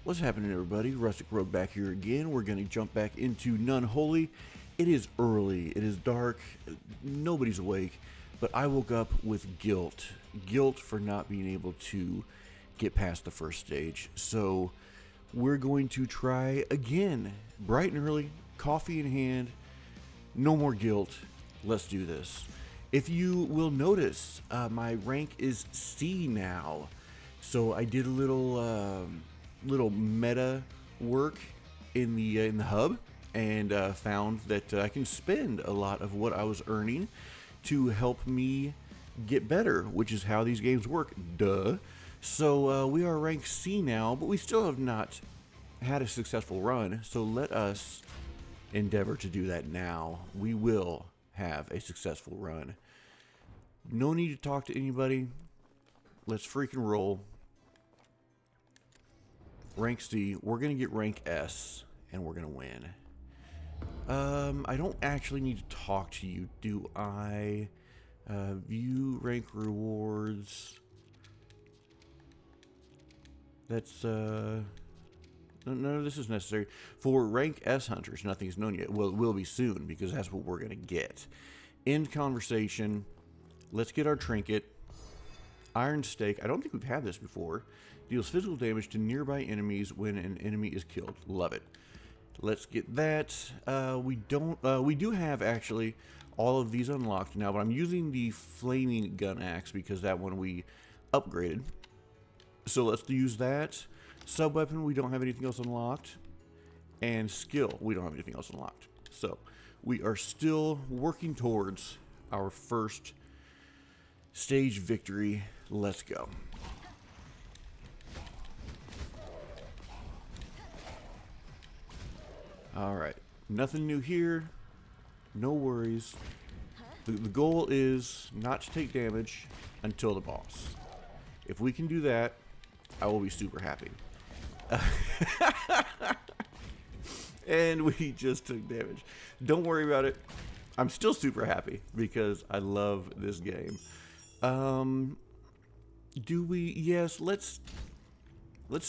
What's happening, everybody? Rustic Rogue back here again. We're going to jump back into Nunholy. It is early. It is dark. Nobody's awake. But I woke up with guilt. Guilt for not being able to get past the first stage. So we're going to try again. Bright and early, coffee in hand. No more guilt. Let's do this. If you will notice, my rank is C now. So I did a little meta work in the hub and found that I can spend a lot of what I was earning to help me get better, which is how these games work. Duh. So we are ranked C now, but we still have not had a successful run. So let us endeavor to do that now. We will have a successful run. No need to talk to anybody. Let's freaking roll. Rank C, we're going to get rank S, and we're going to win. I don't actually need to talk to you, do I? View rank rewards. That's, none of this is necessary. For rank S hunters, nothing is known yet. Well, it will be soon, because that's what we're going to get. End conversation. Let's get our trinket. Iron Stake. I don't think we've had this before. Deals physical damage to nearby enemies when an enemy is killed. Love it. Let's get that. We do have actually all of these unlocked now, but I'm using the flaming gun axe because that one we upgraded. So let's use that. Sub weapon, we don't have anything else unlocked. And skill, we don't have anything else unlocked. So we are still working towards our first stage victory. Let's go. Alright. Nothing new here. No worries. The goal is not to take damage until the boss. If we can do that, I will be super happy. And we just took damage. Don't worry about it. I'm still super happy because I love this game. Do we? Yes, let's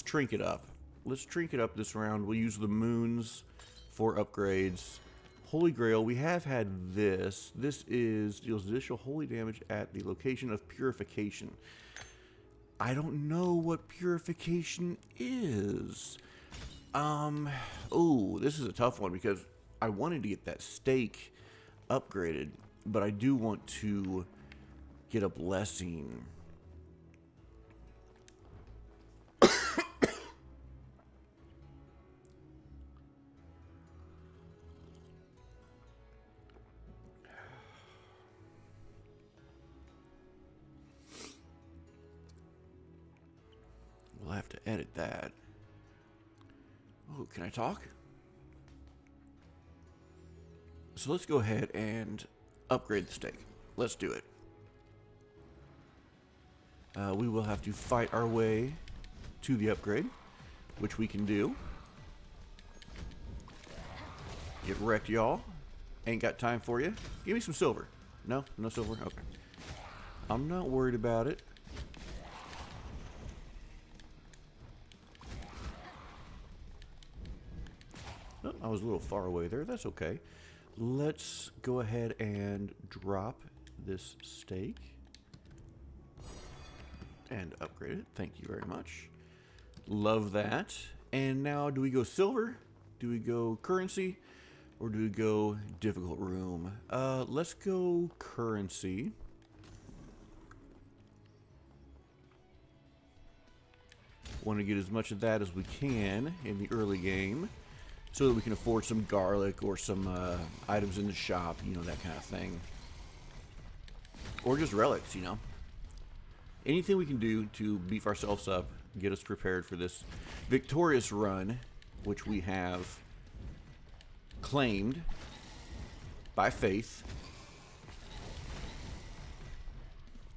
trinket up. Let's trinket up this round. We'll use the moons for upgrades. Holy Grail, we have had this. This is deals additional holy damage at the location of purification. I don't know what purification is. Oh, this is a tough one because I wanted to get that stake upgraded, but I do want to get a blessing. We'll have to edit that. Oh, can I talk? So let's go ahead and upgrade the stake. Let's do it. We will have to fight our way to the upgrade, which we can do. Get wrecked, y'all. Ain't got time for you. Give me some silver. No? No silver? Okay. I'm not worried about it. Oh, I was a little far away there. That's okay. Let's go ahead and drop this stake. And upgrade it. Thank you very much. Love that. And now, do we go silver? Do we go currency? Or do we go difficult room? Let's go currency. Want to get as much of that as we can in the early game, so that we can afford some garlic or some items in the shop, you know, that kind of thing. Or just relics, you know. Anything we can do to beef ourselves up, get us prepared for this victorious run, which we have claimed by faith.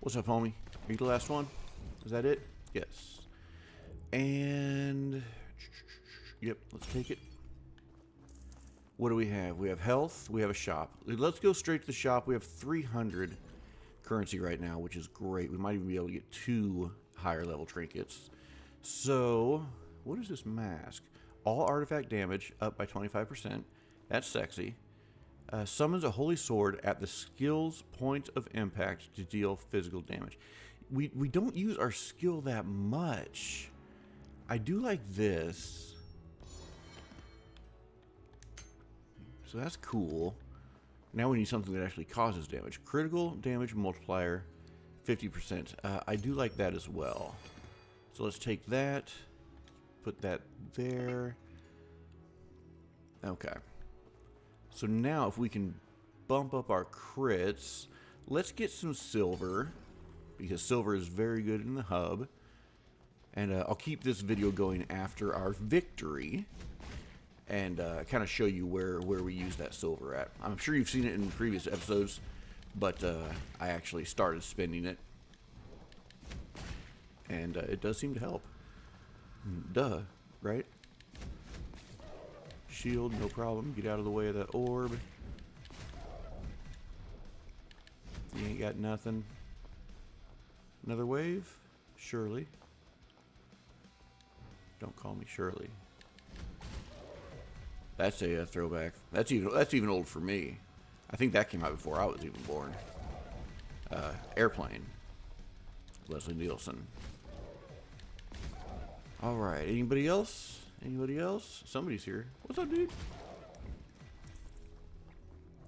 What's up, homie? Are you the last one? Is that it? Yes. And yep, let's take it. What do we have? We have health. We have a shop. Let's go straight to the shop. We have 300 currency right now, which is great. We might even be able to get 2 higher level trinkets. So What is this mask? All artifact damage up by 25%. That's sexy. Summons a holy sword at the skill's point of impact to deal physical damage. We don't use our skill that much. I do like this. So that's cool. Now we need something that actually causes damage. Critical damage multiplier, 50%. I do like that as well. So let's take that, put that there. Okay. So now if we can bump up our crits, let's get some silver, because silver is very good in the hub. And I'll keep this video going after our victory, and kind of show you where we use that silver at. I'm sure you've seen it in previous episodes, but I actually started spending it, and it does seem to help. Duh, right? Shield, no problem. Get out of the way of that orb. You ain't got nothing. Another wave? Surely. Don't call me Shirley. That's a throwback. That's even old for me. I think that came out before I was even born. Airplane. Leslie Nielsen. All right. Anybody else? Anybody else? Somebody's here. What's up, dude?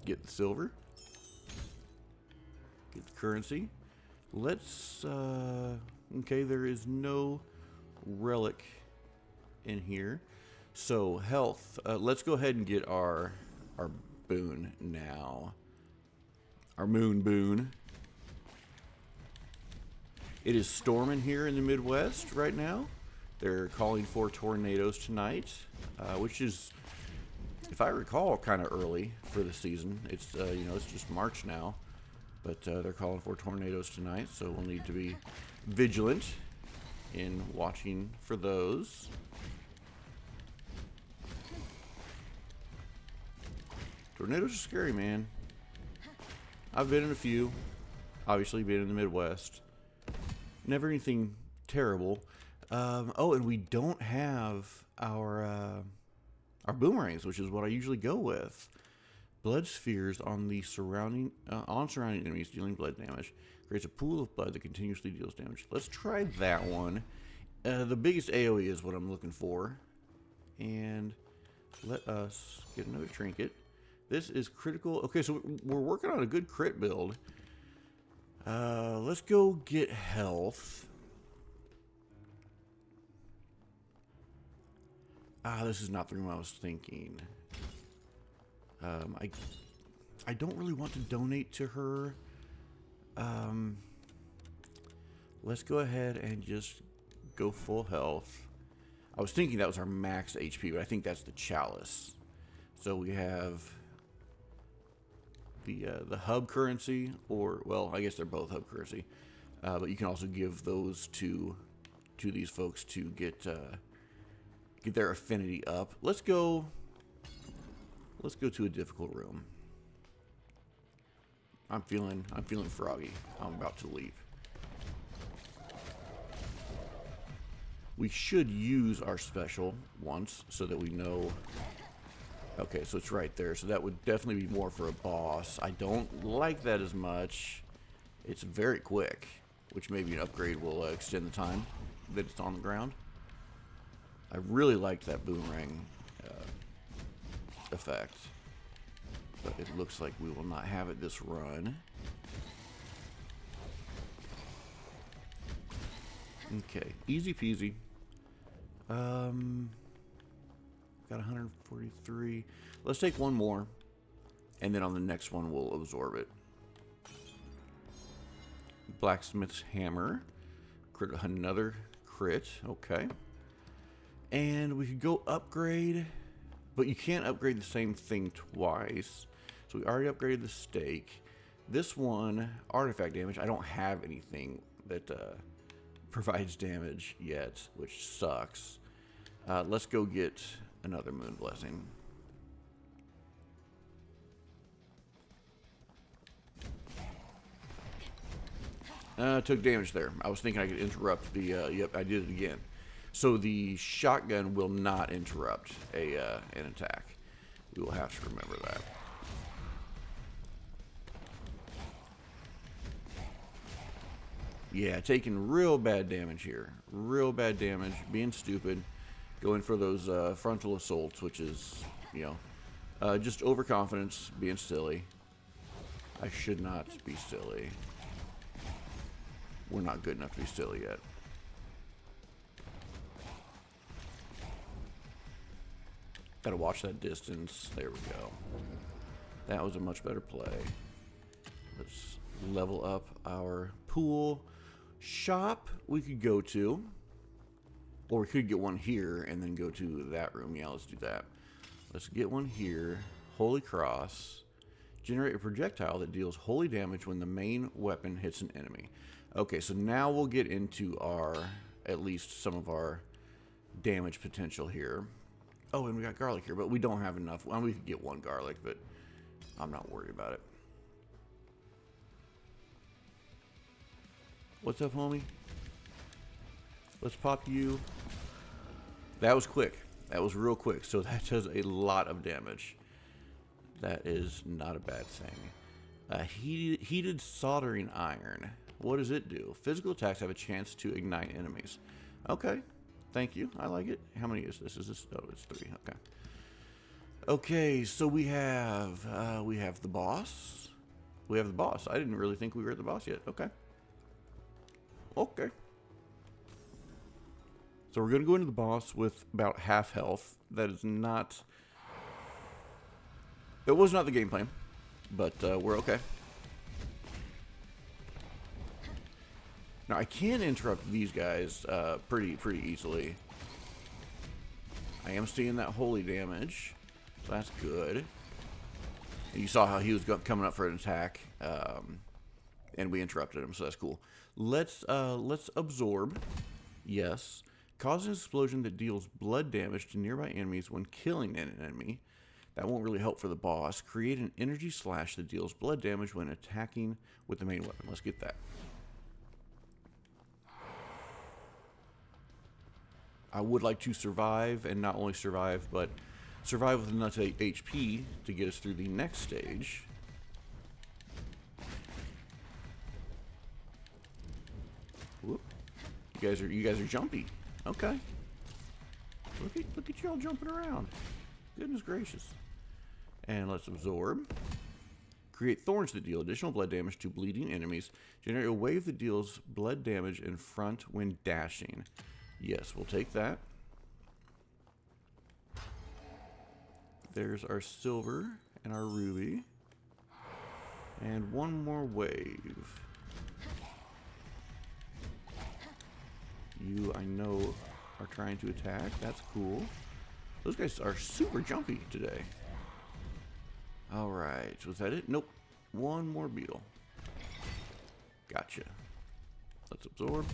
Get the silver. Get the currency. Let's. Okay, there is no relic in here. So health. Let's go ahead and get our boon now. Our moon boon. It is storming here in the Midwest right now. They're calling for tornadoes tonight, which is, if I recall, kind of early for the season. It's you know, it's just March now, but they're calling for tornadoes tonight, so we'll need to be vigilant in watching for those. Tornadoes are scary, man. I've been in a few. Obviously, been in the Midwest. Never anything terrible. Oh, and we don't have our boomerangs, which is what I usually go with. Blood spheres on the surrounding enemies dealing blood damage. Creates a pool of blood that continuously deals damage. Let's try that one. The biggest AoE is what I'm looking for. And let us get another trinket. This is critical. Okay, so we're working on a good crit build. Let's go get health. This is not the room I was thinking. I don't really want to donate to her. Let's go ahead and just go full health. I was thinking that was our max HP, but I think that's the chalice. So we have the hub currency, or, well, I guess they're both hub currency. But you can also give those to these folks to get their affinity up. Let's go to a difficult room. I'm feeling froggy. I'm about to leave. We should use our special once so that we know. Okay, so it's right there. So that would definitely be more for a boss. I don't like that as much. It's very quick, which maybe an upgrade will extend the time that it's on the ground. I really liked that boomerang effect, but it looks like we will not have it this run. Okay, easy peasy. Got 143. Let's take one more, and then on the next one we'll absorb it. Blacksmith's hammer. Another crit. Okay. And we could go upgrade, but you can't upgrade the same thing twice. So we already upgraded the stake. This one, artifact damage, I don't have anything that provides damage yet, which sucks. Let's go get another moon blessing. Took damage there. I was thinking I could interrupt the, yep, I did it again. So the shotgun will not interrupt an attack. We will have to remember that. Yeah, taking real bad damage here. Real bad damage. Being stupid. Going for those frontal assaults, which is, you know, just overconfidence, being silly. I should not be silly. We're not good enough to be silly yet. Gotta watch that distance. There we go. That was a much better play. Let's level up our pool. Shop we could go to. Or we could get one here and then go to that room. Yeah, let's do that. Let's get one here. Holy Cross. Generate a projectile that deals holy damage when the main weapon hits an enemy. Okay, so now we'll get into our, at least some of our damage potential here. Oh, and we got garlic here, but we don't have enough. Well, we could get one garlic, but I'm not worried about it. What's up, homie? Let's pop you. That was quick. That was real quick. So that does a lot of damage. That is not a bad thing. Heated soldering iron. What does it do? Physical attacks have a chance to ignite enemies. Okay. Thank you. I like it. How many is this? Is this? Oh, it's 3. Okay. Okay. So we have the boss. We have the boss. I didn't really think we were at the boss yet. Okay. Okay. So we're going to go into the boss with about half health. That is not... It was not the game plan, but we're okay. Now, I can interrupt these guys pretty easily. I am seeing that holy damage, so that's good. And you saw how he was coming up for an attack, and we interrupted him, so that's cool. Let's absorb. Yes. Cause an explosion that deals blood damage to nearby enemies when killing an enemy. That won't really help for the boss. Create an energy slash that deals blood damage when attacking with the main weapon. Let's get that. I would like to survive, and not only survive, but survive with enough HP to get us through the next stage. Whoop. You guys are jumpy. Okay. Look at y'all jumping around. Goodness gracious. And let's absorb. Create thorns that deal additional blood damage to bleeding enemies. Generate a wave that deals blood damage in front when dashing. Yes, we'll take that. There's our silver and our ruby. And one more wave. You, I know, are trying to attack. That's cool. Those guys are super jumpy today. Alright, was that it? Nope. One more beetle. Gotcha. Let's absorb.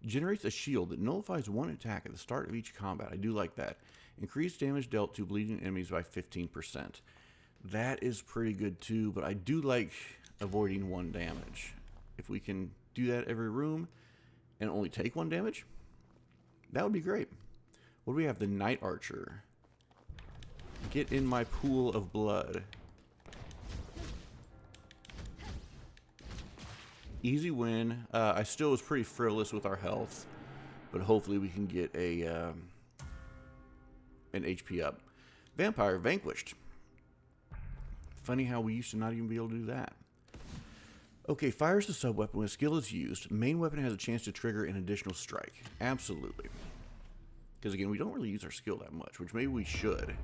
Generates a shield that nullifies one attack at the start of each combat. I do like that. Increase damage dealt to bleeding enemies by 15%. That is pretty good too, but I do like avoiding 1 damage. If we can do that every room and only take 1 damage, that would be great. What do we have? The Night Archer. Get in my pool of blood. Easy win. I still was pretty frivolous with our health, but hopefully we can get an HP up. Vampire vanquished. Funny how we used to not even be able to do that. Okay, fires the sub-weapon when a skill is used. Main weapon has a chance to trigger an additional strike. Absolutely. Because again, we don't really use our skill that much, which maybe we should.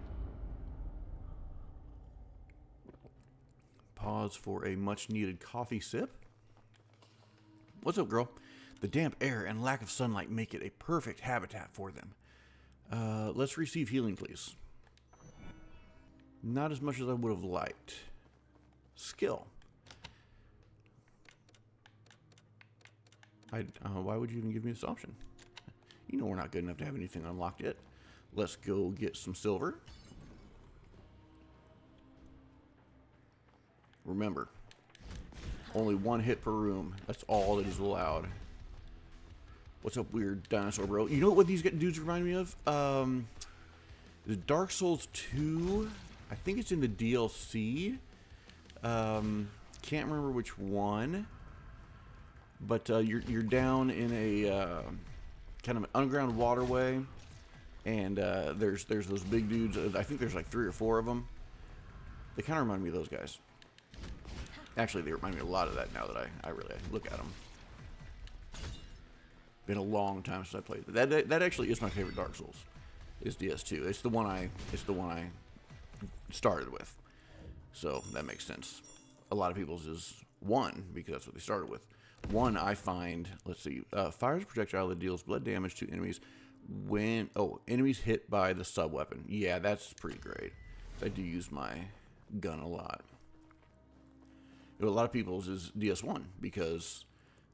Pause for a much-needed coffee sip. What's up, girl? The damp air and lack of sunlight make it a perfect habitat for them. Let's receive healing, please. Not as much as I would have liked. Skill. Why would you even give me this option? You know we're not good enough to have anything unlocked yet. Let's go get some silver. Remember, only 1 hit per room. That's all that is allowed. What's up, weird dinosaur bro? You know what these dudes remind me of? The Dark Souls 2. I think it's in the DLC. Can't remember which one. But you're down in a kind of an underground waterway, and there's those big dudes. I think there's like 3 or 4 of them. They kind of remind me of those guys. Actually, they remind me a lot of that now that I really look at them. Been a long time since I played it. That actually is my favorite Dark Souls. Is DS2. It's the one I started with. So that makes sense. A lot of people's is 1 because that's what they started with. 1 I find, let's see, fires a projectile that deals blood damage to enemies when enemies hit by the sub weapon. Yeah, that's pretty great. I do use my gun a lot. A lot of people's is DS1 because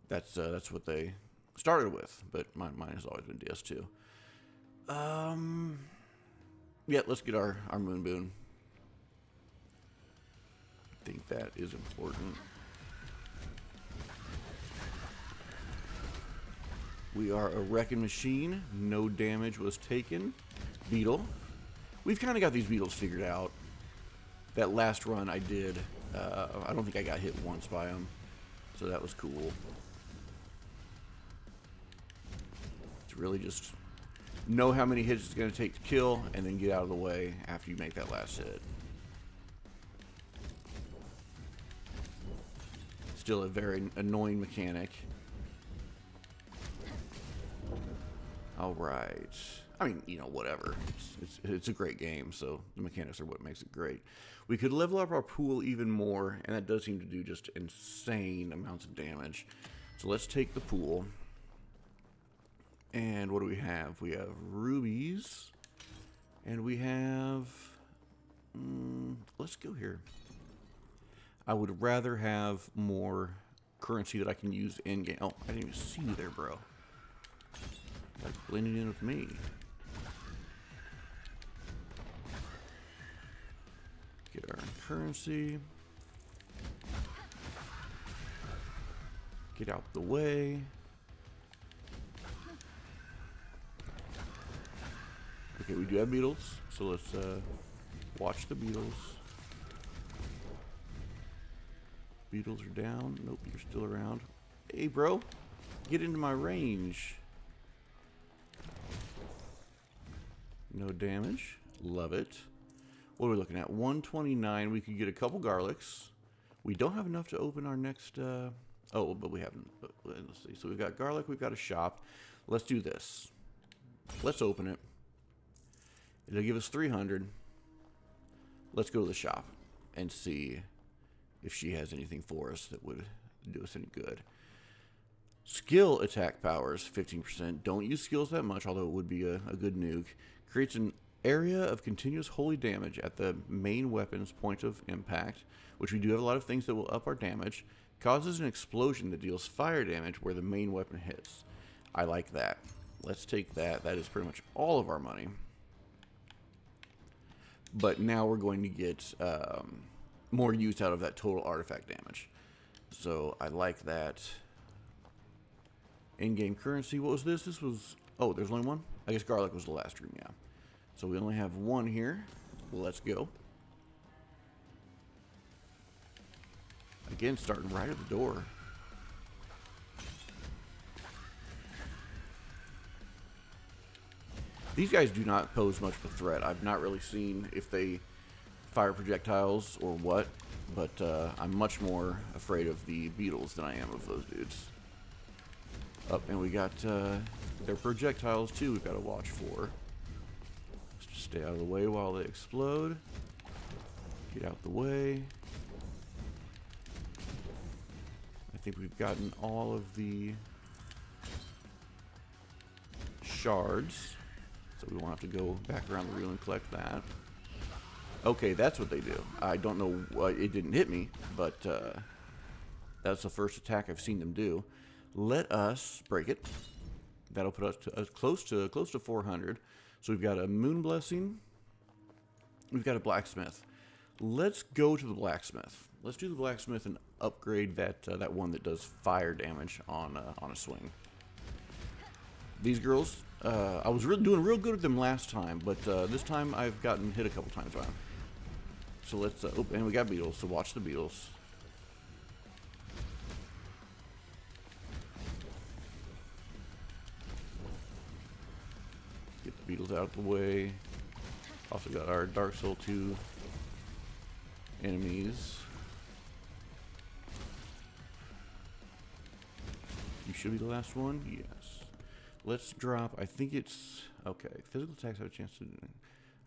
that's what they started with, but mine has always been DS2. Yeah, let's get our moon boon. I think that is important. We are a wrecking machine. No damage was taken. Beetle. We've kind of got these beetles figured out. That last run I did, I don't think I got hit once by them, so that was cool. It's really just know how many hits it's going to take to kill, and then get out of the way after you make that last hit. Still a very annoying mechanic. Alright. I mean, you know, whatever. It's a great game, so the mechanics are what makes it great. We could level up our pool even more, and that does seem to do just insane amounts of damage. So let's take the pool. And what do we have? We have rubies. And we have... let's go here. I would rather have more currency that I can use in-game. Oh, I didn't even see you there, bro. Like blending in with me. Get our currency. Get out the way. Okay, we do have beetles, so let's watch the beetles. Beetles are down. Nope, you're still around. Hey, bro, get into my range. No damage. Love it. What are we looking at? 129. We could get a couple garlics. We don't have enough to open our next... oh, but we haven't. Let's see. So we've got garlic. We've got a shop. Let's do this. Let's open it. It'll give us 300. Let's go to the shop and see if she has anything for us that would do us any good. Skill attack powers, 15%. Don't use skills that much, although it would be a good nuke. Creates an area of continuous holy damage at the main weapon's point of impact, which we do have a lot of things that will up our damage. Causes an explosion that deals fire damage where the main weapon hits. I like that. Let's take that. That is pretty much all of our money. But now we're going to get more use out of that total artifact damage. So I like that. In-game currency. What was this? This was... oh, there's only one? I guess garlic was the last room, yeah. So we only have one here. Let's go. Again, starting right at the door. These guys do not pose much of a threat. I've not really seen if they fire projectiles or what, but I'm much more afraid of the beetles than I am of those dudes. Up, and we got their projectiles too we've got to watch for. Let's just stay out of the way while they explode. Get out the way. I think we've gotten all of the shards, so we won't have to go back around the wheel and collect that. Okay, that's what they do. I don't know, it didn't hit me, but that's the first attack I've seen them do. Let us break it. That'll put us to close to 400. So we've got a moon blessing. We've got a blacksmith. Let's go to the blacksmith. Let's do the blacksmith and upgrade that that one that does fire damage on a swing. These girls, I was doing real good with them last time, but this time I've gotten hit a couple times by them. So let's, oh, and we got beetles, so watch the beetles. Get the beetles out of the way. Also got our Dark Soul 2 enemies. You should be the last one? Yes. Let's drop, I think it's, okay, physical attacks have a chance to,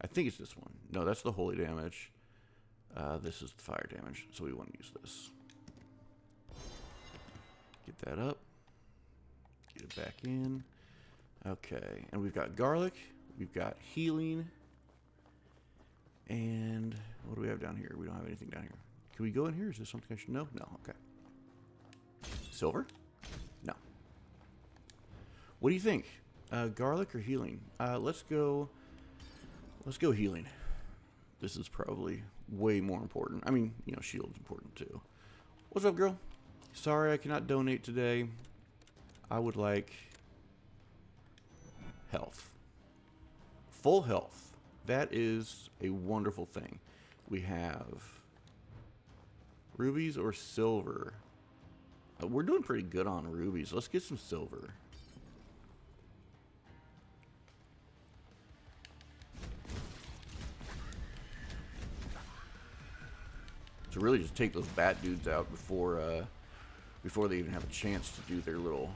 I think it's this one. No, that's the holy damage. This is the fire damage, so we want to use this. Get that up. Get it back in. Okay, and we've got garlic, we've got healing, and what do we have down here? We don't have anything down here. Can we go in here? Is this something I should know? No, okay. Silver? No. What do you think? Garlic or healing? Let's go healing. This is probably way more important. I mean, you know, shield's important too. What's up, girl? Sorry I cannot donate today. I would like health. Full health. That is a wonderful thing. We have rubies or silver. We're doing pretty good on rubies. Let's get some silver. To really just take those bat dudes out before they even have a chance to do their little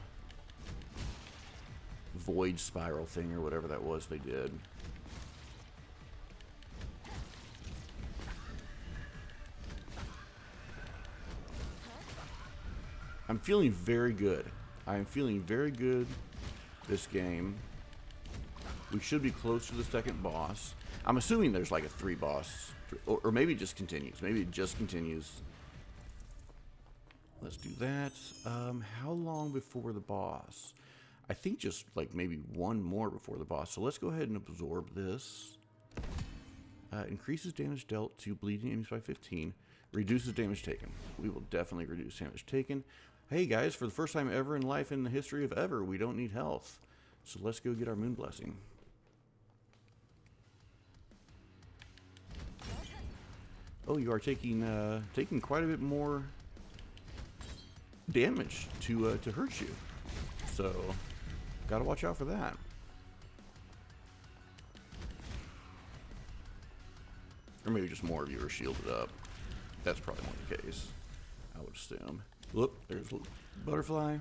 void spiral thing or whatever that was they did. I'm feeling very good. I am feeling very good this game. We should be close to the second boss. I'm assuming there's like a 3 boss, or maybe it just continues. Maybe it just continues. Let's do that. How long before the boss? I think just like maybe 1 more before the boss. So let's go ahead and absorb this. Increases damage dealt to bleeding enemies by 15. Reduces damage taken. We will definitely reduce damage taken. Hey guys, for the first time ever in life, in the history of ever, we don't need health. So let's go get our moon blessing. Oh, you are taking quite a bit more damage to hurt you. So gotta watch out for that. Or maybe just more of you are shielded up. That's probably more the case, I would assume. Look, there's a butterfly.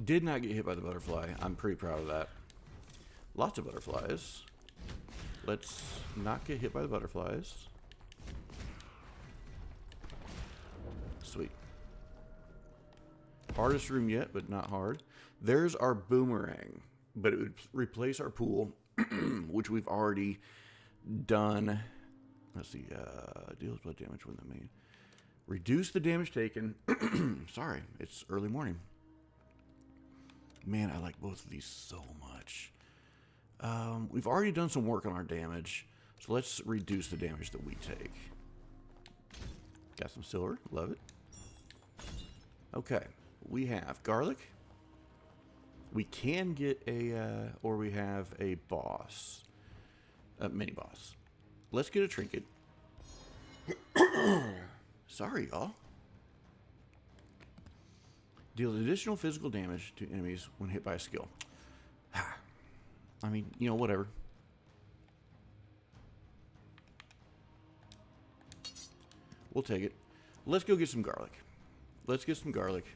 Did not get hit by the butterfly. I'm pretty proud of that. Lots of butterflies. Let's not get hit by the butterflies. Sweet. Hardest room yet, but not hard. There's our boomerang, but it would replace our pool, which we've already done. Let's see. Deals blood damage when the main. Reduce the damage taken. Sorry, it's early morning. Man, I like both of these so much. We've already done some work on our damage, so let's reduce the damage that we take. Got some silver. Love it. Okay, we have garlic. We can get a, or we have a boss. A mini boss. Let's get a trinket. Sorry, y'all. Deals additional physical damage to enemies when hit by a skill. I mean, you know, whatever. We'll take it. Let's go get some garlic. Let's get some garlic.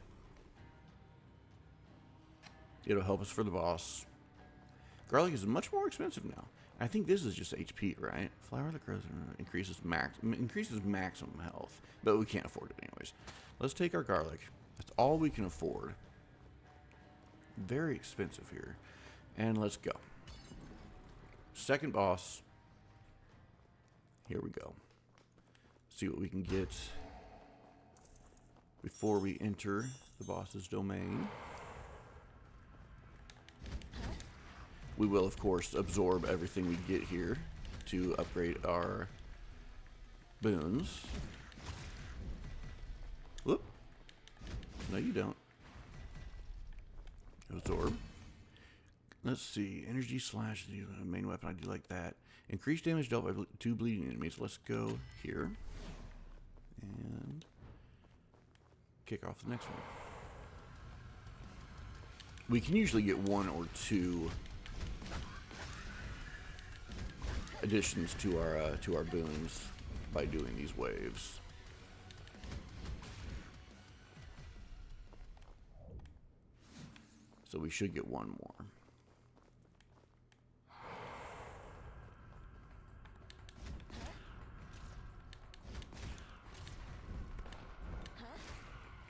It'll help us for the boss. Garlic is much more expensive now. I think this is just HP, right? Flower that grows increases maximum health, but we can't afford it anyways. Let's take our garlic. That's all we can afford. Very expensive here. And let's go. Second boss. Here we go. See what we can get before we enter the boss's domain. We will, of course, absorb everything we get here to upgrade our boons. Whoop. No, you don't. Absorb. Let's see. Energy slash the main weapon. I do like that. Increased damage dealt by 2 bleeding enemies. Let's go here. And kick off the next one. We can usually get 1 or 2 additions to our boons by doing these waves. So we should get 1 more.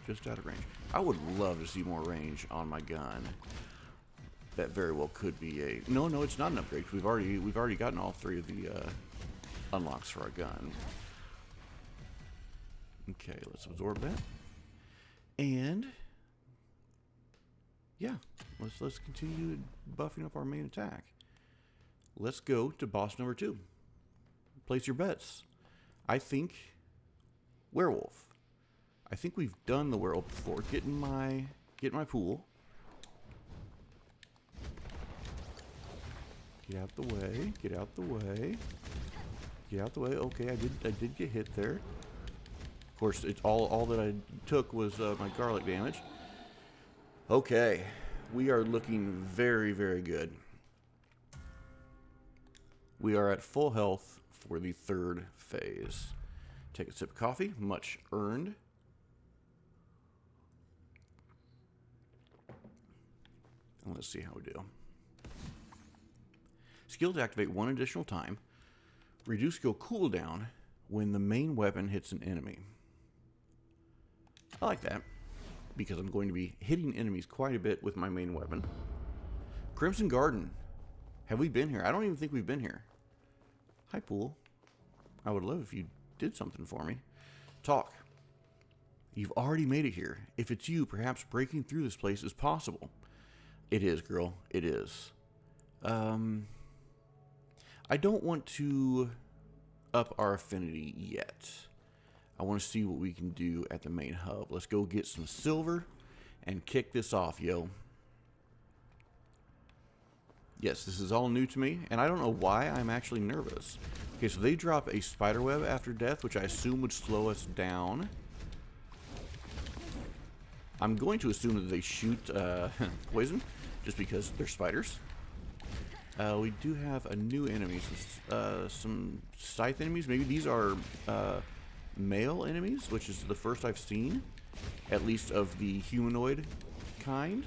Just out of range. I would love to see more range on my gun. That very well could be a... No, it's not an upgrade. We've already gotten all 3 of the unlocks for our gun. Okay, let's absorb that. And yeah, let's continue buffing up our main attack. Let's go to boss number 2. Place your bets. I think werewolf. I think we've done the werewolf before. Get my pool. Get out the way. Get out the way. Get out the way. Okay, I did get hit there. Of course, it's all that I took was my garlic damage. Okay, we are looking very, very good. We are at full health for the 3rd phase. Take a sip of coffee, much earned. And let's see how we do. Skill to activate 1 additional time. Reduce skill cooldown when the main weapon hits an enemy. I like that, because I'm going to be hitting enemies quite a bit with my main weapon. Crimson Garden. Have we been here? I don't even think we've been here. Hi, Pool. I would love if you did something for me. Talk. You've already made it here. If it's you, perhaps breaking through this place is possible. It is, girl. It is. I don't want to up our affinity yet. I want to see what we can do at the main hub. Let's go get some silver and kick this off, yo. Yes, this is all new to me, and I don't know why I'm actually nervous. Okay, so they drop a spider web after death, which I assume would slow us down. I'm going to assume that they shoot poison, just because they're spiders. We do have a new enemy, some scythe enemies. Maybe these are male enemies, which is the first I've seen, at least of the humanoid kind.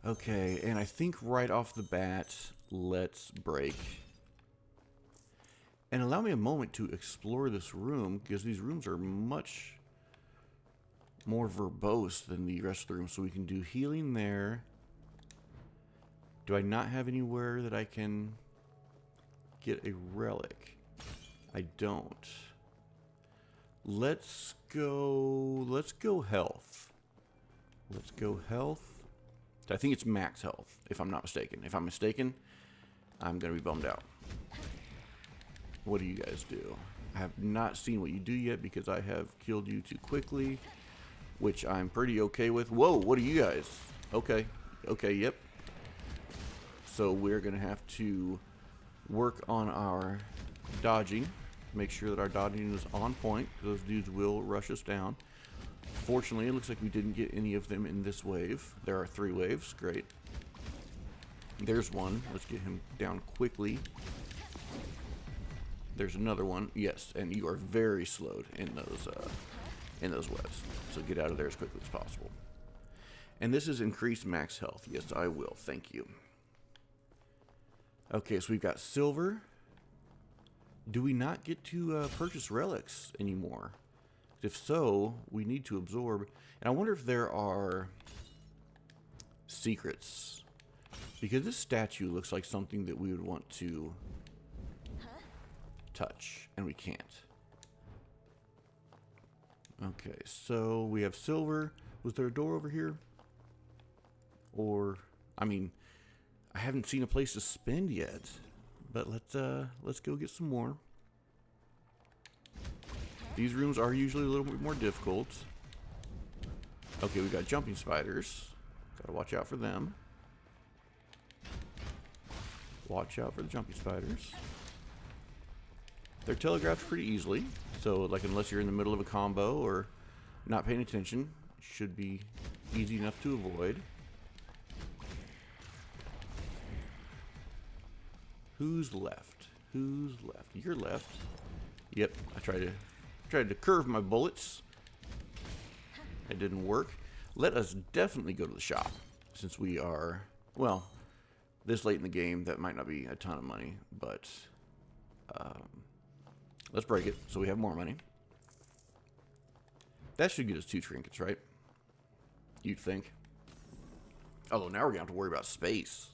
Okay, and I think right off the bat, let's break. And allow me a moment to explore this room, because these rooms are much more verbose than the rest of the room. So we can do healing there. Do I not have anywhere that I can get a relic? I don't. Let's go health. Let's go health. I think it's max health, if I'm not mistaken. If I'm mistaken, I'm going to be bummed out. What do you guys do? I have not seen what you do yet because I have killed you too quickly, which I'm pretty okay with. Whoa, what are you guys? Okay. Okay, yep. So we're going to have to work on our dodging. Make sure that our dodging is on point. Those dudes will rush us down. Fortunately, it looks like we didn't get any of them in this wave. There are 3 waves. Great. There's one. Let's get him down quickly. There's another one. Yes, and you are very slowed in those webs. So get out of there as quickly as possible. And this is increased max health. Yes, I will. Thank you. Okay, so we've got silver. Do we not get to purchase relics anymore? If so, we need to absorb. And I wonder if there are secrets. Because this statue looks like something that we would want to touch. And we can't. Okay, so we have silver. Was there a door over here? Or, I mean, I haven't seen a place to spend yet. But let's go get some more. These rooms are usually a little bit more difficult. Okay, we got jumping spiders. Gotta watch out for them. Watch out for the jumpy spiders. They're telegraphed pretty easily, so like unless you're in the middle of a combo or not paying attention, should be easy enough to avoid. Who's left? Who's left? You're left. Yep, I tried to curve my bullets. It didn't work. Let us definitely go to the shop, since we are, well, this late in the game, that might not be a ton of money, but let's break it so we have more money. That should get us 2 trinkets, right? You'd think. Although now we're going to have to worry about space.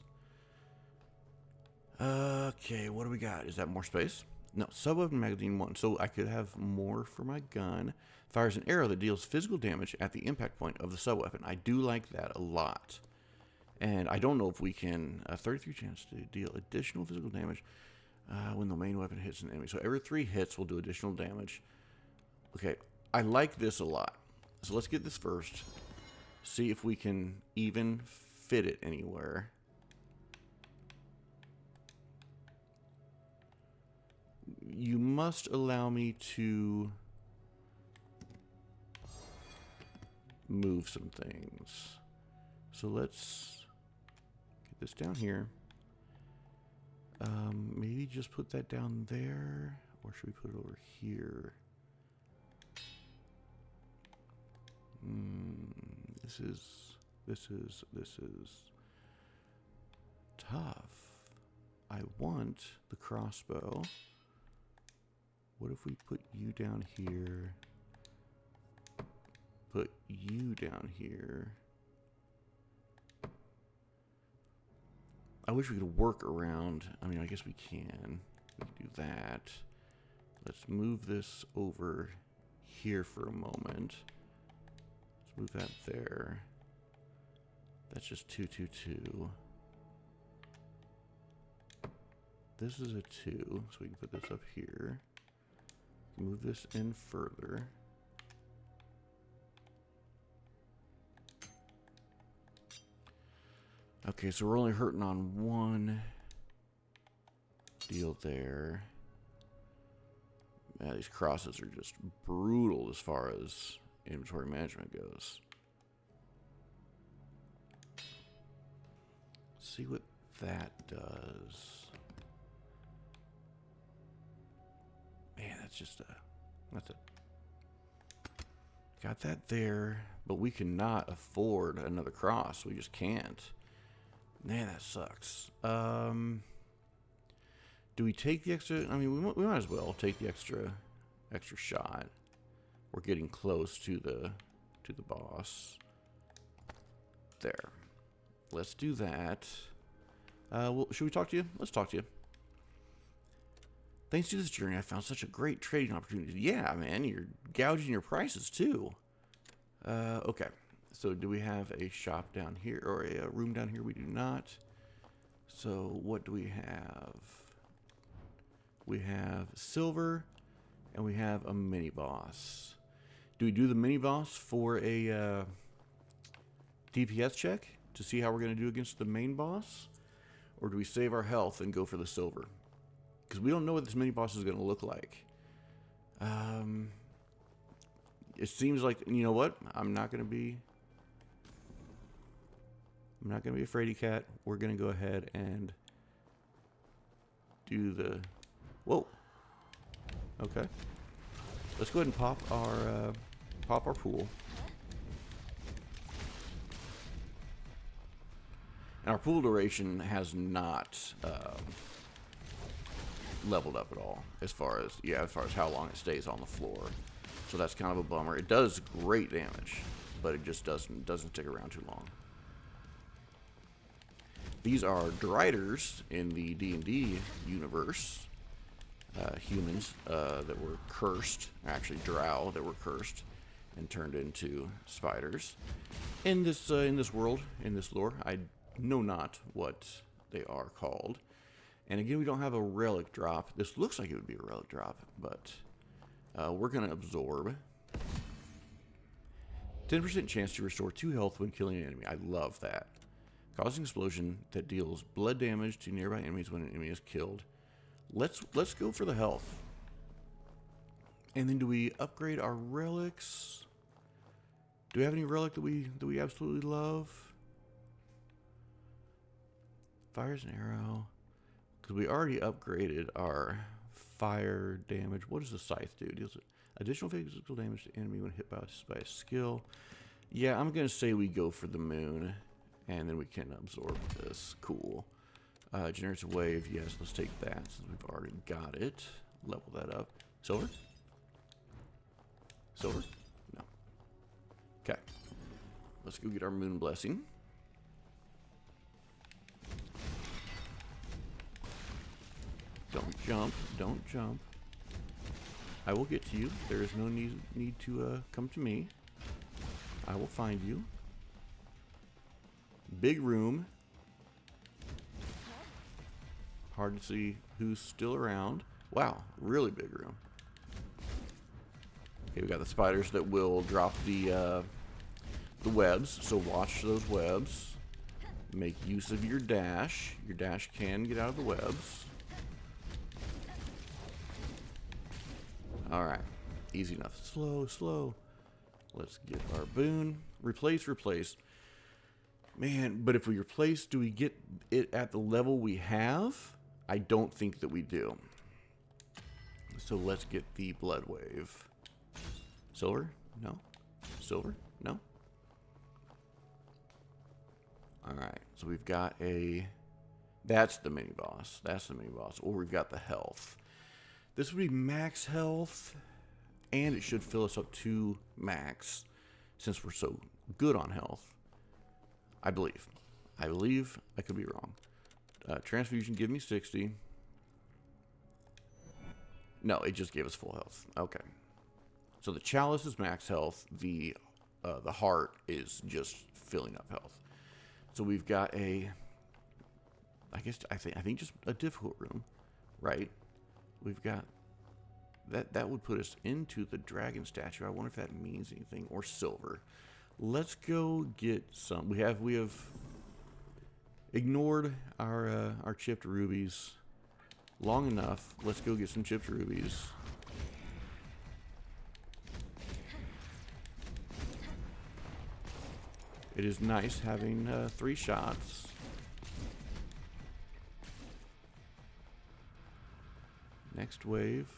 Okay, what do we got? Is that more space? No, sub-weapon magazine 1. So I could have more for my gun. Fires an arrow that deals physical damage at the impact point of the sub-weapon. I do like that a lot. And I don't know if we can... 33 chance to deal additional physical damage when the main weapon hits an enemy. So every 3 hits will do additional damage. Okay, I like this a lot. So let's get this first. See if we can even fit it anywhere. You must allow me to move some things. So let's get this down here. Maybe just put that down there, or should we put it over here? This is tough. I want the crossbow. What if we put you down here? Put you down here. I wish we could work around. I mean, I guess we can. We can do that. Let's move this over here for a moment. Let's move that there. That's just 2, 2, 2. This is a 2, so we can put this up here. Move this in further. Okay, so we're only hurting on one deal there. Yeah, these crosses are just brutal as far as inventory management goes. Let's see what that does. Man, that's just that's a... Got that there, but we cannot afford another cross. We just can't. Man, that sucks. Do we take the extra? I mean, we might as well take the extra shot. We're getting close to the boss. There. Let's do that. Well, should we talk to you? Let's talk to you. Thanks to this journey, I found such a great trading opportunity. Yeah, man, you're gouging your prices too. Okay. So do we have a shop down here or a room down here? We do not. So what do we have? We have silver and we have a mini boss. Do we do the mini boss for a DPS check to see how we're going to do against the main boss? Or do we save our health and go for the silver? Because we don't know what this mini boss is going to look like. It seems like, you know what? I'm not going to be a fraidy cat. We're going to go ahead and do the... Whoa. Okay. Let's go ahead and pop our pool. And our pool duration has not leveled up at all as far as how long it stays on the floor. So that's kind of a bummer. It does great damage, but it just doesn't stick around too long. These are Driders in the D&D universe. Humans that were cursed, actually drow that were cursed and turned into spiders. In this world, in this lore, I know not what they are called. And again, we don't have a relic drop. This looks like it would be a relic drop, but we're going to absorb. 10% chance to restore 2 health when killing an enemy. I love that. Causing explosion that deals blood damage to nearby enemies when an enemy is killed. Let's go for the health. And then do we upgrade our relics? Do we have any relic that we absolutely love? Fires an arrow. Because we already upgraded our fire damage. What does the scythe do? Deals additional physical damage to enemy when hit by a skill. Yeah, I'm going to say we go for the moon. And then we can absorb this. Cool. Generates a wave. Yes, let's take that since we've already got it. Level that up. Silver? Silver? No. Okay. Let's go get our moon blessing. Don't jump. Don't jump. I will get to you. There is no need to come to me. I will find you. Big room. Hard to see who's still around. Wow, really big room. Okay, we got the spiders that will drop the webs. So watch those webs. Make use of your dash. Your dash can get out of the webs. All right, easy enough. Slow, slow. Let's get our boon. Replace, replace. Man, but if we replace, do we get it at the level we have? I don't think that we do. So let's get the blood wave. Silver? No. Silver? No. Alright, so we've got a... That's the mini boss. That's the mini boss. Or we've got the health. This would be max health. And it should fill us up to max. Since we're so good on health. I believe. I could be wrong. Transfusion, give me 60. No, it just gave us full health. Okay. So the chalice is max health. The heart is just filling up health. So we've got a... I think just a difficult room, right? We've got... That would put us into the dragon statue. I wonder if that means anything. Or silver. Let's go get some. We have ignored our chipped rubies long enough. Let's go get some chipped rubies. It is nice having 3 shots. Next wave.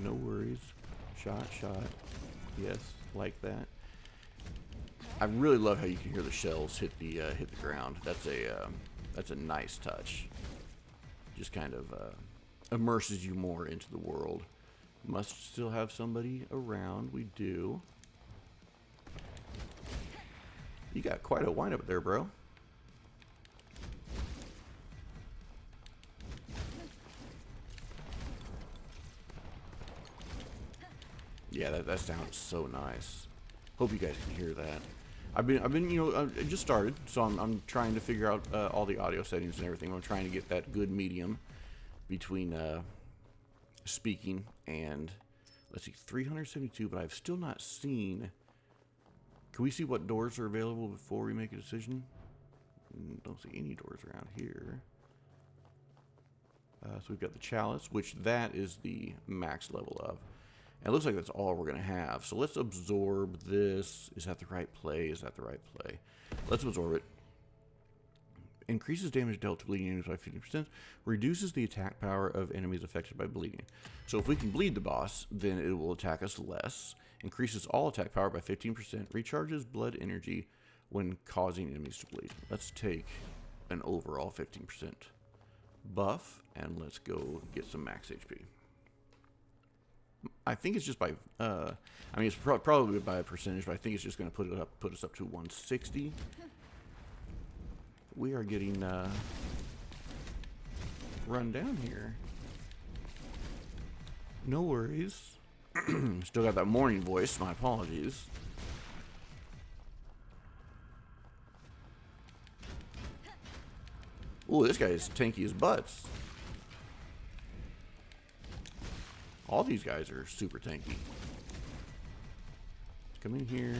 No worries. Shot. Yes, like that. I really love how you can hear the shells hit the ground. That's a nice touch. Just kind of immerses you more into the world. Must still have somebody around. We do. You got quite a wind up there, bro. Yeah, that sounds so nice. Hope you guys can hear that. I've been, I just started, so I'm trying to figure out all the audio settings and everything. I'm trying to get that good medium between speaking and, let's see, 372. But I've still not seen. Can we see what doors are available before we make a decision? Don't see any doors around here. So we've got the chalice, which that is the max level of. And it looks like that's all we're going to have. So let's absorb this. Is that the right play? Is that the right play? Let's absorb it. Increases damage dealt to bleeding enemies by 50%. Reduces the attack power of enemies affected by bleeding. So if we can bleed the boss, then it will attack us less. Increases all attack power by 15%. Recharges blood energy when causing enemies to bleed. Let's take an overall 15% buff. And let's go get some max HP. I think it's just by, it's probably by a percentage, but I think it's just going to put us up to 160. We are getting run down here. No worries. Still got that morning voice. My apologies. Ooh, this guy is tanky as butts. All these guys are super tanky. Come in here.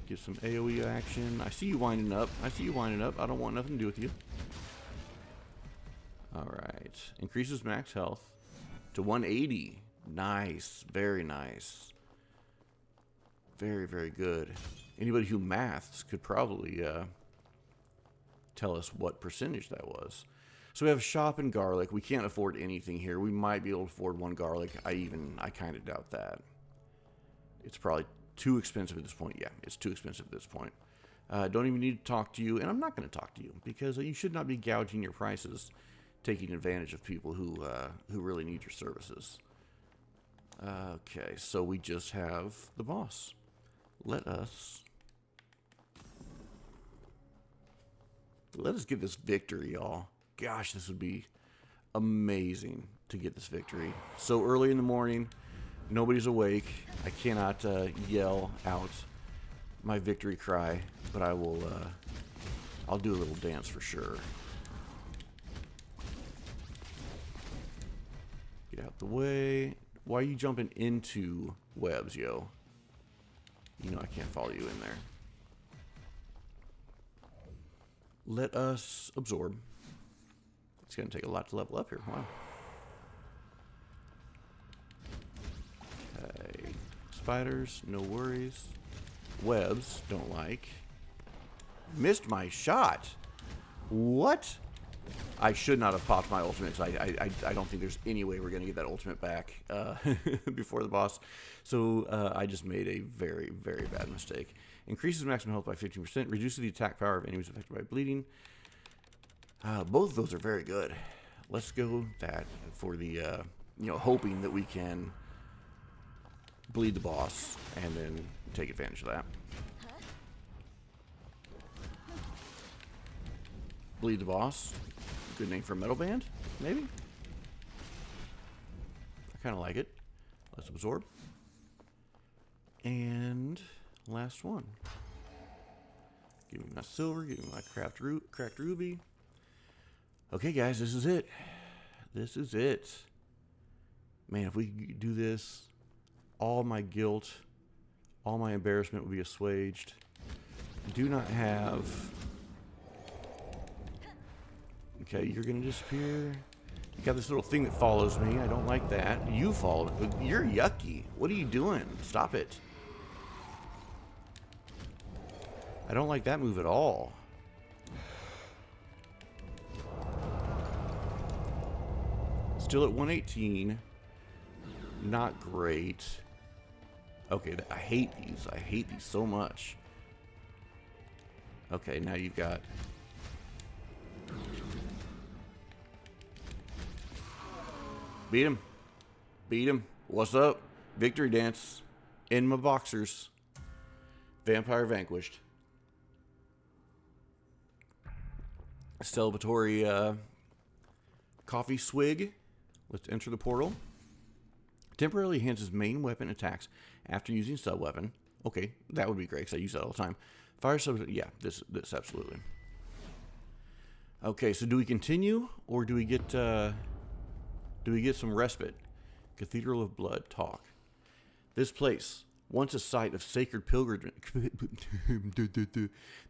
Get some AoE action. I see you winding up. I see you winding up. I don't want nothing to do with you. Alright. Increases max health to 180. Nice. Very nice. Very, very good. Anybody who maths could probably tell us what percentage that was. So we have shop and garlic. We can't afford anything here. We might be able to afford one garlic. I kind of doubt that. It's probably too expensive at this point. Yeah, it's too expensive at this point. Don't even need to talk to you, and I'm not going to talk to you because you should not be gouging your prices, taking advantage of people who really need your services. Okay, so we just have the boss. Let us get this victory, y'all. Gosh, this would be amazing to get this victory. So early in the morning, nobody's awake. I cannot yell out my victory cry, but I will. I'll do a little dance for sure. Get out the way. Why are you jumping into webs, yo? You know I can't follow you in there. Let us absorb. It's going to take a lot to level up here. Wow. Okay. Spiders, no worries. Webs, don't like. Missed my shot. What? I should not have popped my ultimate because I don't think there's any way we're going to get that ultimate back before the boss. So I just made a very, very bad mistake. Increases maximum health by 15%. Reduces the attack power of enemies affected by bleeding. Both of those are very good. Let's go that for the, hoping that we can bleed the boss and then take advantage of that. Bleed the boss. Good name for a metal band, maybe? I kind of like it. Let's absorb. And last one. Give me my silver, give me my cracked ruby. Okay, guys, this is it. This is it. Man, if we could do this, all my guilt, all my embarrassment would be assuaged. Do not have... Okay, you're going to disappear. You got this little thing that follows me. I don't like that. You follow me. You're yucky. What are you doing? Stop it. I don't like that move at all. Still at 118. Not great. Okay, I hate these. I hate these so much. Okay, now you've got... Beat him. Beat him. What's up? Victory dance. In my boxers. Vampire vanquished. Celebratory coffee swig. Let's enter the portal. Temporarily enhances main weapon attacks after using sub-weapon. Okay, that would be great because I use that all the time. Fire sub... Yeah, this absolutely. Okay, so do we continue or do we get some respite? Cathedral of Blood, talk. This place, once a site of sacred pilgrimage...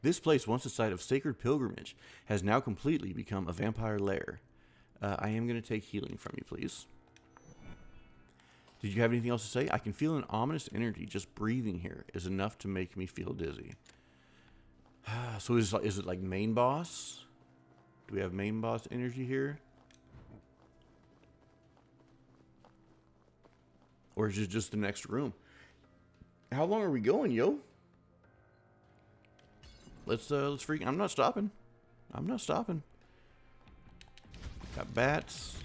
This place, once a site of sacred pilgrimage, has now completely become a vampire lair. I am going to take healing from you, please. Did you have anything else to say? I can feel an ominous energy. Just breathing here is enough to make me feel dizzy. So is it like main boss? Do we have main boss energy here? Or is it just the next room? How long are we going, yo? Let's freak. I'm not stopping. I'm not stopping. Got bats.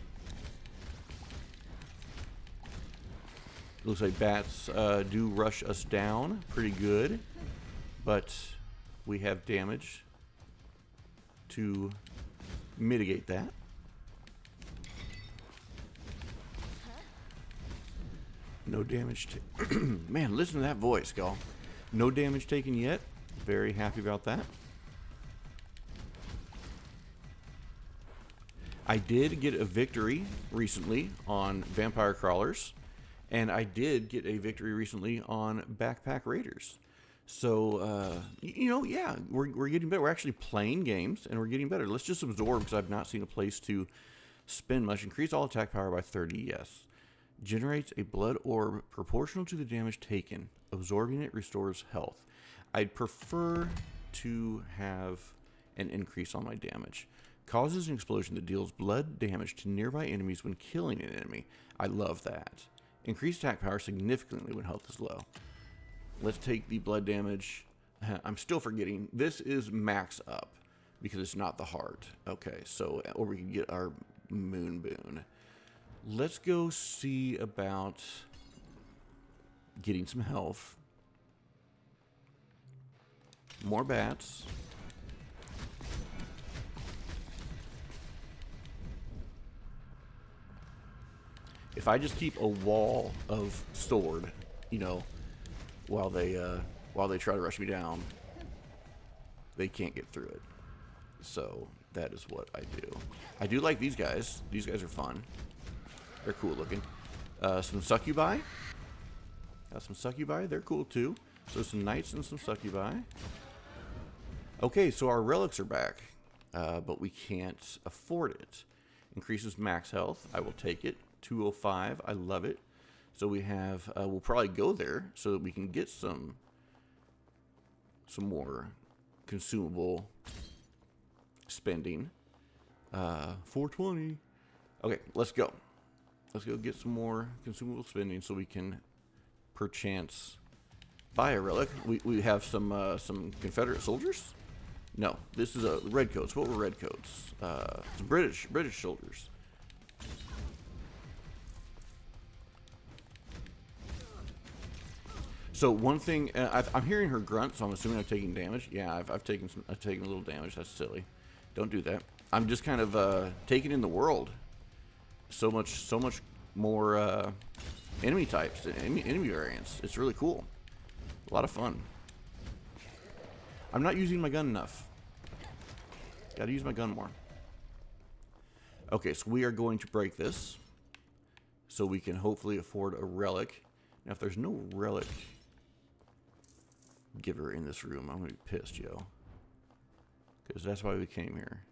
Looks like bats do rush us down pretty good, but we have damage to mitigate that. No damage. Man, listen to that voice, y'all. No damage taken yet. Very happy about that. I did get a victory recently on Vampire Crawlers, and I did get a victory recently on Backpack Raiders. So, yeah, we're getting better. We're actually playing games, and we're getting better. Let's just absorb, because I've not seen a place to spend much. Increase all attack power by 30, yes. Generates a blood orb proportional to the damage taken. Absorbing it restores health. I'd prefer to have an increase on my damage. Causes an explosion that deals blood damage to nearby enemies when killing an enemy. I love that. Increased attack power significantly when health is low. Let's take the blood damage. I'm still forgetting. This is max up because it's not the heart. Okay, so, or we can get our moon boon. Let's go see about getting some health. More bats. If I just keep a wall of sword, while they try to rush me down, they can't get through it. So that is what I do. I do like these guys. These guys are fun. They're cool looking. Some succubi. Got some succubi. They're cool too. So some knights and some succubi. Okay, so our relics are back, but we can't afford it. Increases max health. I will take it. 205. I love it. So we have. We'll probably go there so that we can get some more consumable spending. 420. Okay, let's go. Let's go get some more consumable spending so we can perchance buy a relic. We have some Confederate soldiers. No, this is redcoats. What were redcoats? Some British soldiers. So one thing, I'm hearing her grunt, so I'm assuming I'm taking damage. Yeah, I've taken a little damage. That's silly. Don't do that. I'm just kind of taking in the world. So much more enemy types, enemy variants. It's really cool. A lot of fun. I'm not using my gun enough. Got to use my gun more. Okay, so we are going to break this, so we can hopefully afford a relic. Now, if there's no relic giver in this room, I'm gonna be pissed, yo. Because that's why we came here.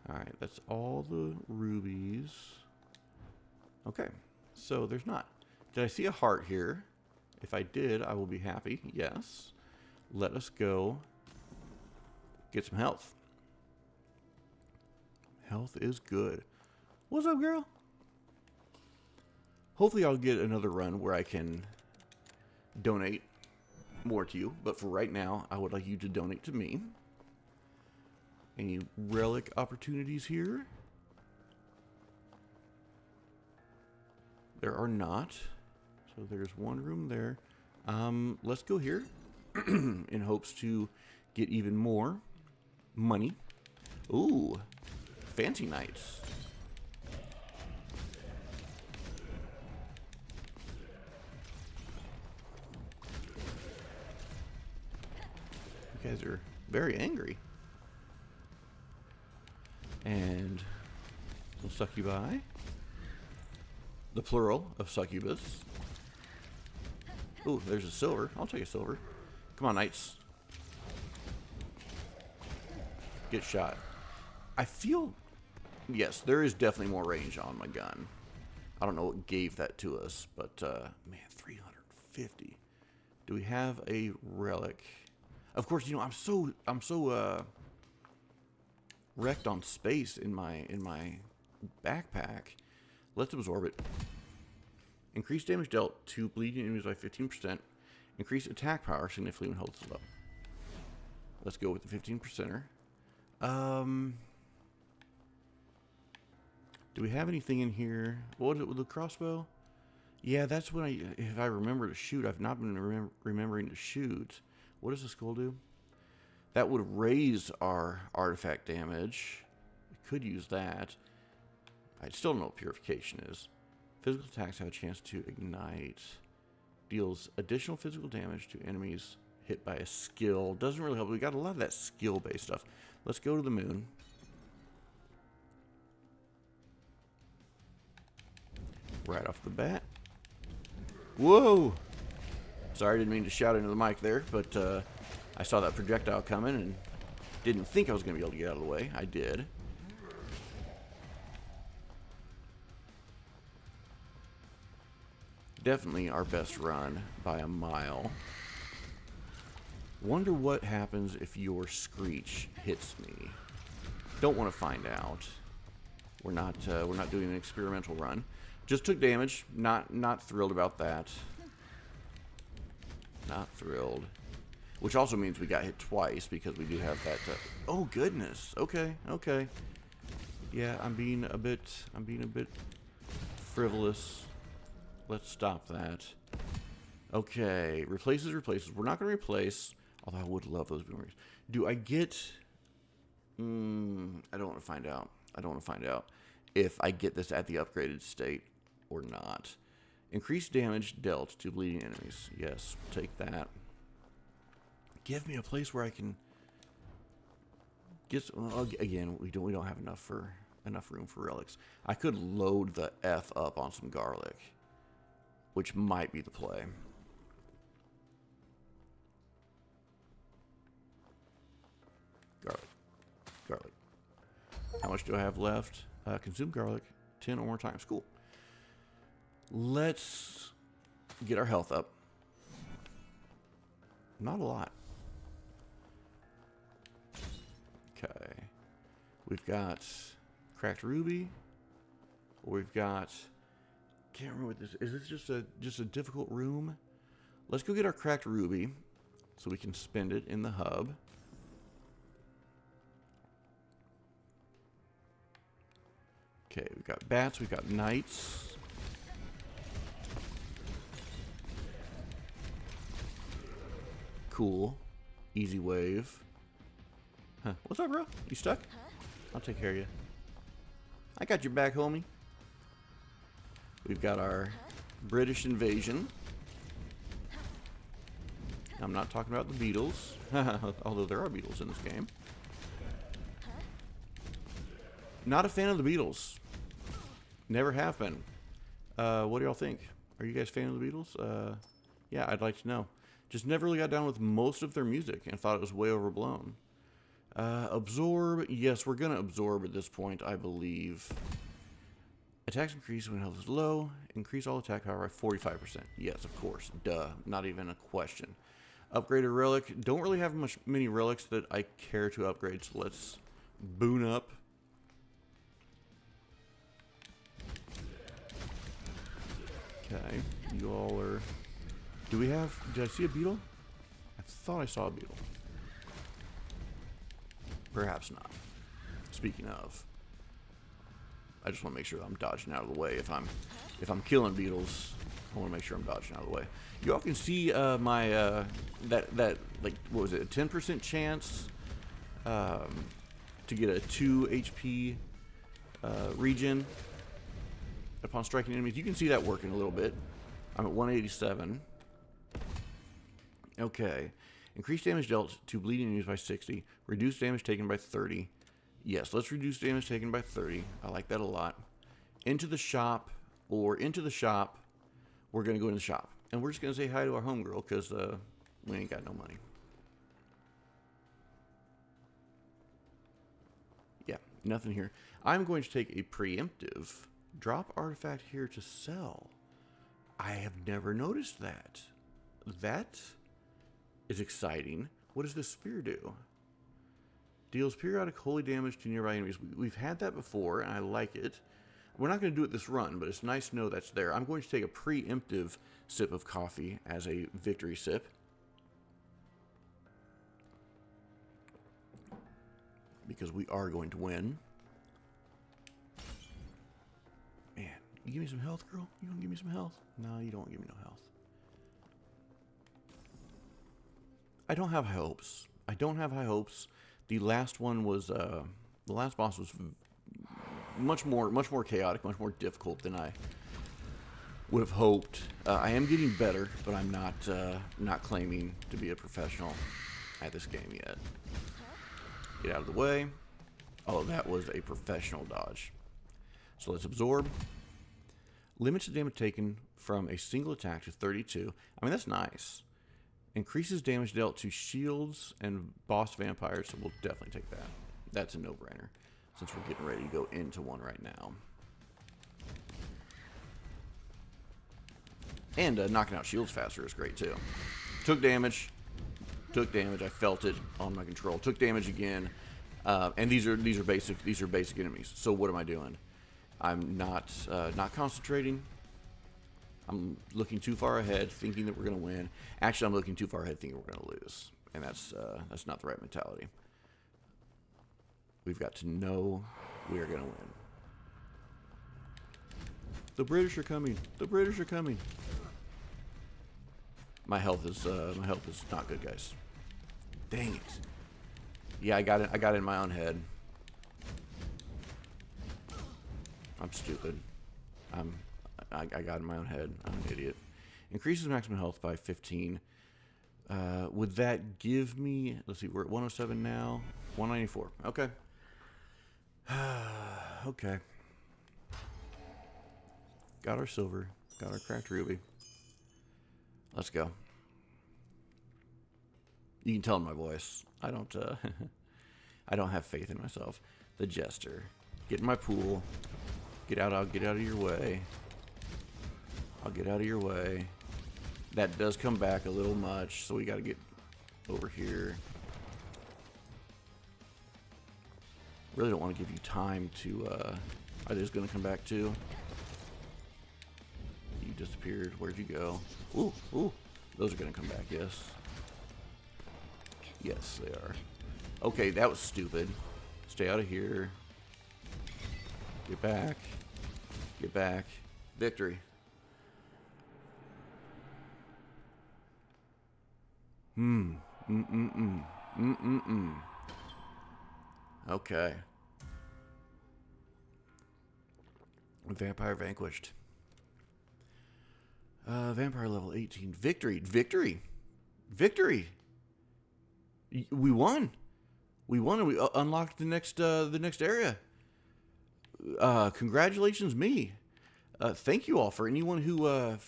Alright, that's all the rubies. Okay, so there's not. Did I see a heart here? If I did, I will be happy. Yes. Let us go get some health. Health is good. What's up, girl? Hopefully I'll get another run where I can donate more to you. But for right now, I would like you to donate to me. Any relic opportunities here? There are not. So there's one room there. Let's go here in hopes to get even more money. Ooh, fancy knights. You guys are very angry. And some succubi. The plural of succubus. Ooh, there's a silver. I'll take a silver. Come on, knights. Get shot. I feel... Yes, there is definitely more range on my gun. I don't know what gave that to us, but, man, 350. Do we have a relic? Of course, I'm so wrecked on space in my backpack. Let's absorb it. Increase damage dealt to bleeding enemies by 15%. Increase attack power significantly when health is low. Let's go with the 15%er. Do we have anything in here? What was it with the crossbow? Yeah, that's when if I remember to shoot. I've not been remembering to shoot. What does the skull do? That would raise our artifact damage. We could use that. I still don't know what purification is. Physical attacks have a chance to ignite. Deals additional physical damage to enemies hit by a skill. Doesn't really help. We got a lot of that skill-based stuff. Let's go to the moon. Right off the bat. Whoa! Sorry, I didn't mean to shout into the mic there, but I saw that projectile coming and didn't think I was going to be able to get out of the way. I did. Definitely our best run by a mile. Wonder what happens if your screech hits me. Don't want to find out. We're not doing an experimental run. Just took damage. Not thrilled about that. Not thrilled. Which also means we got hit twice because we do have that. Oh goodness. Okay. Okay. Yeah, I'm being a bit frivolous. Let's stop that. Okay, replaces. We're not going to replace, although I would love those boomerangs. Do I get... I don't want to find out. I don't want to find out if I get this at the upgraded state or not. Increased damage dealt to bleeding enemies. Yes, we'll take that. Give me a place where I can get... Well, again, we don't have enough room for relics. I could load the F up on some garlic, which might be the play. Garlic. How much do I have left? Consume garlic 10 or more times. Cool. Let's get our health up. Not a lot. Okay. We've got cracked ruby. Or we've got... Can't remember what this is. This just a difficult room? Let's go get our cracked ruby so we can spend it in the hub. Okay, we've got bats, we've got knights. Cool. Easy wave. Huh. What's up, bro? You stuck? I'll take care of you. I got your back, homie. We've got our British invasion. I'm not talking about the Beatles, although there are Beatles in this game. Not a fan of the Beatles. Never have been. What do y'all think? Are you guys a fan of the Beatles? Yeah, I'd like to know. Just never really got down with most of their music and thought it was way overblown. Absorb. Yes, we're going to absorb at this point, I believe. Attacks increase when health is low. Increase all attack power by 45%. Yes, of course. Duh. Not even a question. Upgraded relic. Don't really have many relics that I care to upgrade, so let's boon up. Okay. You all are... Do we have... Did I see a beetle? I thought I saw a beetle. Perhaps not. Speaking of... I just want to make sure that I'm dodging out of the way. If I'm killing beetles, I want to make sure I'm dodging out of the way. You all can see my that like, what was it, a 10% chance to get a 2 HP regen upon striking enemies. You can see that working a little bit. I'm at 187. Okay. Increased damage dealt to bleeding enemies by 60. Reduced damage taken by 30. Yes, let's reduce damage taken by 30. I like that a lot. Into the shop, or into the shop. We're going to go in the shop. And we're just going to say hi to our homegirl, because we ain't got no money. Yeah, nothing here. I'm going to take a preemptive. Drop artifact here to sell. I have never noticed that. That is exciting. What does this spear do? Deals periodic holy damage to nearby enemies. We've had that before, and I like it. We're not going to do it this run, but it's nice to know that's there. I'm going to take a preemptive sip of coffee as a victory sip. Because we are going to win. Man, you give me some health, girl? You don't give me some health? No, you don't give me no health. I don't have high hopes. I don't have high hopes. The last one was, the last boss was much more chaotic, much more difficult than I would have hoped. I am getting better, but I'm not claiming to be a professional at this game yet. Get out of the way. Oh, that was a professional dodge. So let's absorb. Limits the damage taken from a single attack to 32. I mean, that's nice. Increases damage dealt to shields and boss vampires, so we'll definitely take that. That's a no-brainer, since we're getting ready to go into one right now. And knocking out shields faster is great, too. Took damage. I felt it on my control. Took damage again. And these are basic enemies. So what am I doing? I'm not concentrating. I'm looking too far ahead, thinking that we're going to win. Actually, I'm looking too far ahead, thinking we're going to lose, and that's not the right mentality. We've got to know we are going to win. The British are coming. The British are coming. My health is not good, guys. Dang it. Yeah, I got it in my own head. I'm stupid. I got it in my own head. I'm an idiot. Increases maximum health by 15. Would that give me... Let's see, we're at 107 now. 194. Okay. Okay. Got our silver. Got our cracked ruby. Let's go. You can tell in my voice. I don't have faith in myself. The Jester. Get in my pool. I'll get out of your way. I'll get out of your way. That does come back a little much, so we got to get over here. Really don't want to give you time to... Are they just going to come back too? You disappeared. Where'd you go? Ooh, ooh. Those are going to come back, yes. Yes, they are. Okay, that was stupid. Stay out of here. Get back. Get back. Victory. Okay. Vampire vanquished. Vampire level 18. Victory. Victory. Victory. We won. We won and we unlocked the next area. Congratulations, me. Thank you all for anyone who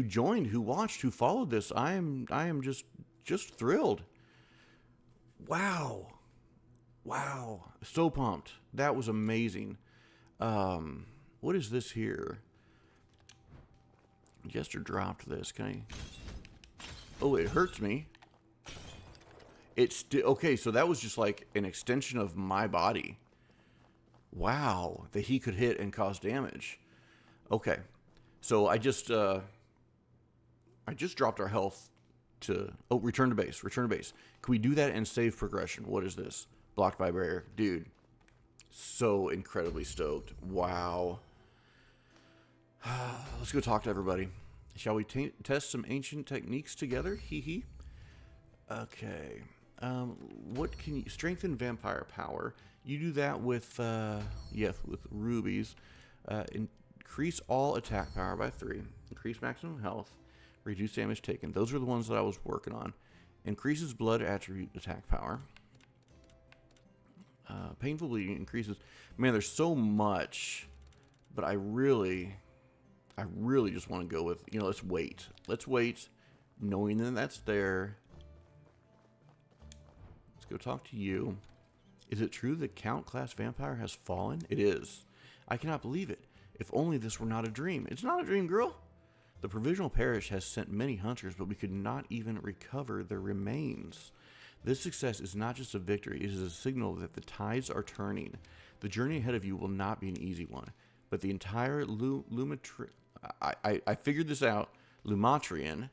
joined, who watched, who followed this. I am just thrilled. Wow. Wow. So pumped. That was amazing. What is this here? Jester dropped this. Can I? Oh, it hurts me. It's okay, so that was just like an extension of my body. Wow, that he could hit and cause damage. Okay. So I just dropped our health to... Oh, return to base. Return to base. Can we do that and save progression? What is this? Blocked by barrier. Dude. So incredibly stoked. Wow. Let's go talk to everybody. Shall we test some ancient techniques together? Hee hee. Okay. What can you... Strengthen vampire power. You do that with... with rubies. Increase all attack power by 3. Increase maximum health. Reduce damage taken. Those are the ones that I was working on. Increases blood attribute attack power. Painful bleeding increases... Man, there's so much. But I really just want to go with... let's wait. Let's wait. Knowing that that's there. Let's go talk to you. Is it true that Count class vampire has fallen? It is. I cannot believe it. If only this were not a dream. It's not a dream, girl. The provisional parish has sent many hunters, but we could not even recover their remains. This success is not just a victory, it is a signal that the tides are turning. The journey ahead of you will not be an easy one, but the entire I figured this out. Lumatrian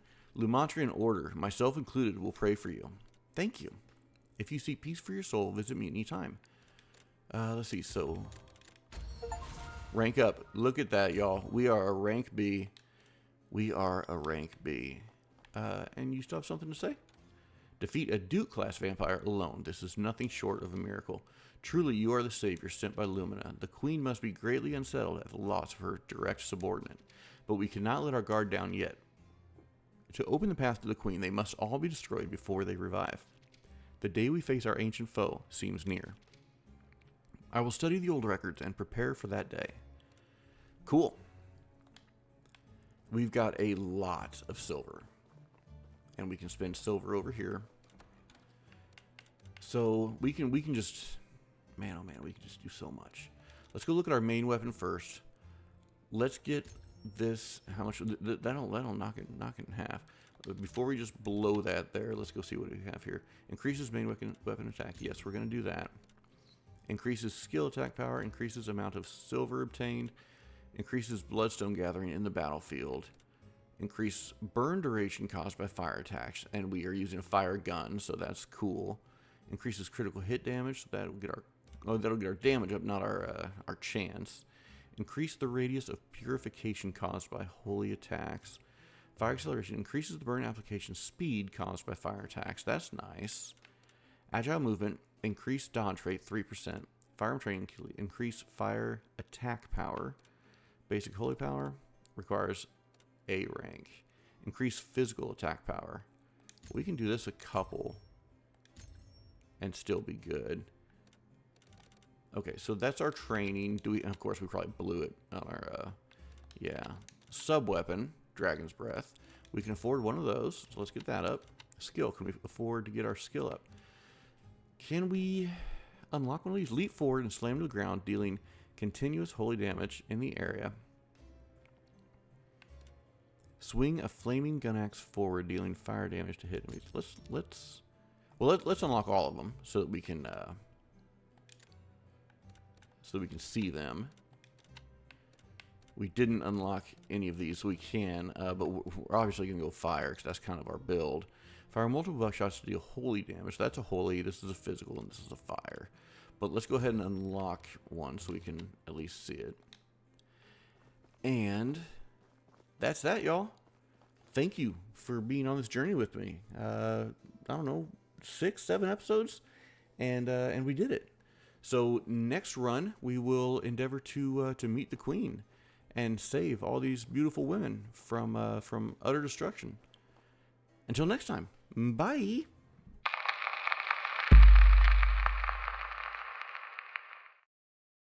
order, myself included, will pray for you. Thank you. If you seek peace for your soul, visit me anytime. Let's see, so... Rank up. Look at that, y'all. We are a rank B. We are a rank B. And you still have something to say? Defeat a Duke class vampire alone. This is nothing short of a miracle. Truly, you are the savior sent by Lumina. The queen must be greatly unsettled at the loss of her direct subordinate. But we cannot let our guard down yet. To open the path to the queen, they must all be destroyed before they revive. The day we face our ancient foe seems near. I will study the old records and prepare for that day. Cool. We've got a lot of silver. And we can spend silver over here. So we can just, man, oh man, we can just do so much. Let's go look at our main weapon first. Let's get this. How much? That'll knock it in half. But before we just blow that there, let's go see what we have here. Increases main weapon attack. Yes, we're gonna do that. Increases skill attack power. Increases amount of silver obtained. Increases bloodstone gathering in the battlefield. Increase burn duration caused by fire attacks, and we are using a fire gun, so that's cool. Increases critical hit damage, so that'll get our damage up, not our chance. Increase the radius of purification caused by holy attacks. Fire acceleration increases the burn application speed caused by fire attacks. That's nice. Agile movement, increase dodge rate 3%. Firearm training, increase fire attack power. Basic holy power requires A rank. Increase physical attack power. We can do this a couple and still be good. Okay, so that's our training. Of course, we probably blew it on our, yeah. Sub-weapon, Dragon's Breath. We can afford one of those, so let's get that up. Skill, can we afford to get our skill up? Can we unlock one of these? Leap forward and slam to the ground, dealing continuous holy damage in the area. Swing a flaming gun axe forward, dealing fire damage to hit enemies. Let's unlock all of them so that we can see them. We didn't unlock any of these, so we can, but we're obviously gonna go fire because that's kind of our build. Fire multiple buckshots to deal holy damage. That's a holy. This is a physical, and this is a fire. But let's go ahead and unlock one so we can at least see it. And that's that, y'all. Thank you for being on this journey with me. I don't know, 6, 7 episodes, and we did it. So next run, we will endeavor to meet the Queen and save all these beautiful women from utter destruction. Until next time, bye.